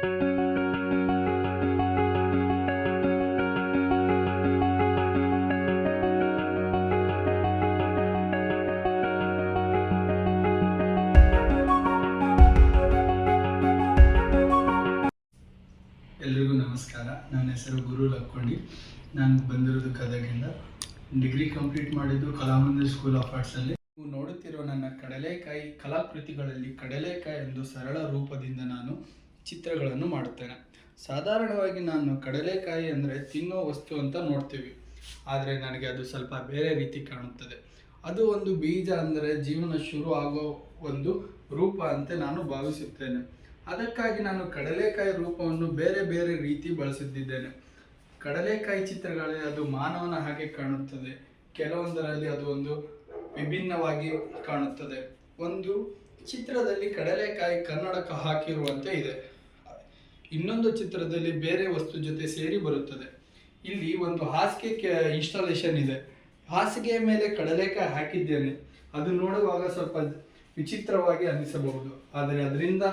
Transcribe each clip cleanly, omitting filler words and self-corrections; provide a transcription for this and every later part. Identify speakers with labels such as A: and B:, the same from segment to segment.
A: ಎಲ್ರಿಗೂ ನಮಸ್ಕಾರ. ನನ್ನ ಹೆಸರು ಗುರು ಲಕ್ಕೊಂಡಿ. ನಾನು ಬಂದಿರೋದು ಗದಗಿಂದ. ಡಿಗ್ರಿ ಕಂಪ್ಲೀಟ್ ಮಾಡಿದ್ದು ಕಲಾಮಂದಿರ್ ಸ್ಕೂಲ್ ಆಫ್ ಆರ್ಟ್ಸಲ್ಲಿ. ನೀವು ನೋಡುತ್ತಿರುವ ನನ್ನ ಕಡಲೆಕಾಯಿ ಕಲಾಕೃತಿಗಳಲ್ಲಿ ಕಡಲೆಕಾಯಿ ಎಂದು ಸರಳ ರೂಪದಿಂದ ನಾನು ಚಿತ್ರಗಳನ್ನು ಮಾಡುತ್ತೇನೆ. ಸಾಧಾರಣವಾಗಿ ನಾನು ಕಡಲೆಕಾಯಿ ಅಂದರೆ ತಿನ್ನೋ ವಸ್ತು ಅಂತ ನೋಡ್ತೀವಿ, ಆದರೆ ನನಗೆ ಅದು ಸ್ವಲ್ಪ ಬೇರೆ ರೀತಿ ಕಾಣುತ್ತದೆ. ಅದು ಒಂದು ಬೀಜ, ಅಂದರೆ ಜೀವನ ಶುರು ಆಗೋ ಒಂದು ರೂಪ ಅಂತ ನಾನು ಭಾವಿಸುತ್ತೇನೆ. ಅದಕ್ಕಾಗಿ ನಾನು ಕಡಲೆಕಾಯಿ ರೂಪವನ್ನು ಬೇರೆ ಬೇರೆ ರೀತಿ ಬಳಸುತ್ತಿದ್ದೇನೆ. ಕಡಲೆಕಾಯಿ ಚಿತ್ರಗಳಲ್ಲಿ ಅದು ಮಾನವನ ಹಾಗೆ ಕಾಣುತ್ತದೆ, ಕೆಲವೊಂದರಲ್ಲಿ ಅದು ಒಂದು ವಿಭಿನ್ನವಾಗಿ ಕಾಣುತ್ತದೆ. ಒಂದು ಚಿತ್ರದಲ್ಲಿ ಕಡಲೆಕಾಯಿ ಕನ್ನಡಕ ಹಾಕಿರುವಂತೆ ಇದೆ, ಇನ್ನೊಂದು ಚಿತ್ರದಲ್ಲಿ ಬೇರೆ ವಸ್ತು ಜೊತೆ ಸೇರಿ ಬರುತ್ತದೆ. ಇಲ್ಲಿ ಒಂದು ಹಾಸಿಗೆ ಇನ್ಸ್ಟಾಲೇಷನ್ ಇದೆ, ಹಾಸಿಗೆಯ ಮೇಲೆ ಕಡಲೆಕಾಯಿ ಹಾಕಿದ್ದೇನೆ. ಅದು ನೋಡುವಾಗ ಸ್ವಲ್ಪ ವಿಚಿತ್ರವಾಗಿ ಅನಿಸಬಹುದು, ಆದರೆ ಅದರಿಂದ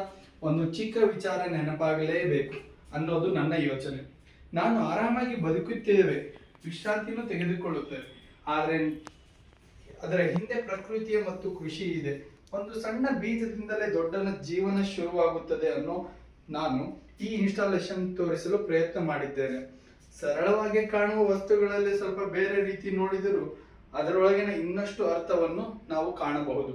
A: ಒಂದು ಚಿಕ್ಕ ವಿಚಾರ ನೆನಪಾಗಲೇಬೇಕು ಅನ್ನೋದು ನನ್ನ ಯೋಚನೆ. ನಾನು ಆರಾಮಾಗಿ ಬದುಕುತ್ತೇವೆ, ವಿಶ್ರಾಂತಿನೂ ತೆಗೆದುಕೊಳ್ಳುತ್ತೇವೆ, ಆದರೆ ಅದರ ಹಿಂದೆ ಪ್ರಕೃತಿಯ ಮತ್ತು ಕೃಷಿ ಇದೆ. ಒಂದು ಸಣ್ಣ ಬೀಜದಿಂದಲೇ ದೊಡ್ಡ ಜೀವನ ಶುರುವಾಗುತ್ತದೆ ಅನ್ನೋ ನಾನು ಈ ಇನ್ಸ್ಟಾಲೇಷನ್ ತೋರಿಸಲು ಪ್ರಯತ್ನ ಮಾಡಿದ್ದೇನೆ. ಸರಳವಾಗಿ ಕಾಣುವ ವಸ್ತುಗಳಲ್ಲಿ ಸ್ವಲ್ಪ ಬೇರೆ ರೀತಿ ನೋಡಿದರೂ ಅದರೊಳಗಿನ ಇನ್ನಷ್ಟು ಅರ್ಥವನ್ನು ನಾವು ಕಾಣಬಹುದು.